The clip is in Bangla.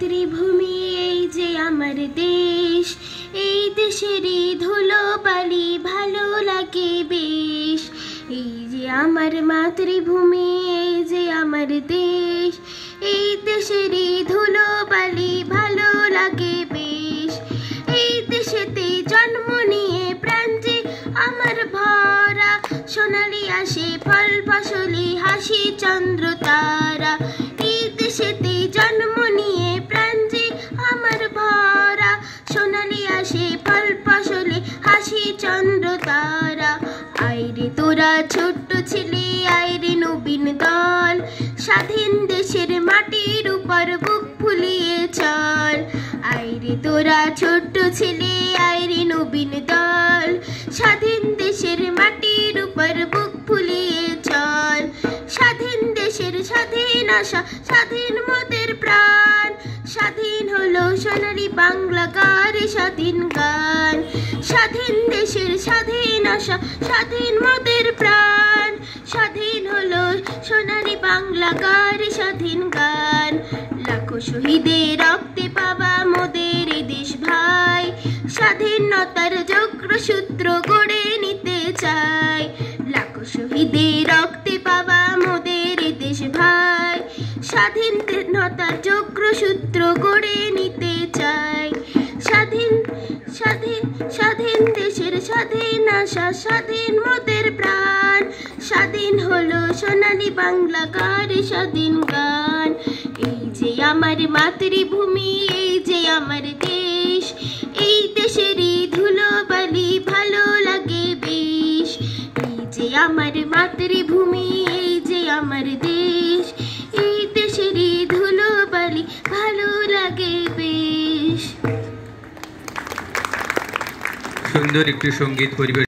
মাতৃভূমি এই যে আমার দেশ, এই দেশেরই ধুলো বালি ভালো লাগে বেশ। এই যে আমার মাতৃভূমি এই যে আমার দেশ, এই দেশেরই ধুলো বালি ভালো লাগে বেশ। এই দেশেতে জন্ম নিয়ে প্রাণ যে আমার ভরা, সোনালি আসে ফল ফসলি হাসি চন্দ্র তারা। এই দেশেতে জন্ম নিয়ে প্রাণ যে আমার ভরা, সোনালি আসে ফল ফসলি হাসি চন্দ্র তারা। আইরে তোরা ছোট্ট ছেলে আইরে নবীন দল, স্বাধীন দেশের মাটির উপর বুক ফুলিয়ে চল। আইরে তোরা ছোট্ট ছেলে আইরে নবীন দল, স্বাধীন দেশের মাটির উপর বুক ফুলিয়ে চল। স্বাধীন দেশের স্বাধীন আশা স্বাধীন মোদের প্রাণ, স্বাধীন হলো সোনালি বাংলা গারে স্বাধীন গান। স্বাধীন দেশের স্বাধীন আশা স্বাধীন মোদের প্রাণ, স্বাধীন হলো সোনালি বাংলা গারে স্বাধীন গান। লাখো শহীদের রক্তে পাওয়া মোদের এ দেশ ভাই, স্বাধীনতার চক্রসূত্র গড়ে নিতে চাই। লাখো শহীদের রক্তে পাওয়া মোদের এ দেশ ভাই, স্বাধীনতার চক্রসূত্র গড়ে নিতে চাই। স্বাধীন স্বাধীন স্বাধীন দেশের স্বাধীন আশা স্বাধীন মোদের প্রাণ, স্বাধীন হলো সোনালি বাংলা গারে স্বাধীন গান। এই যে আমার মাতৃভূমি এই যে আমার দেশ, এই দেশেরই ধুলো বালি ভালো লাগে বেশ। এই যে আমার মাতৃভূমি এই যে আমার দেশ, এই দেশেরই ধুলো বালি ভালো লাগে বেশ। সুন্দর একটি সঙ্গীত পরিবেশ।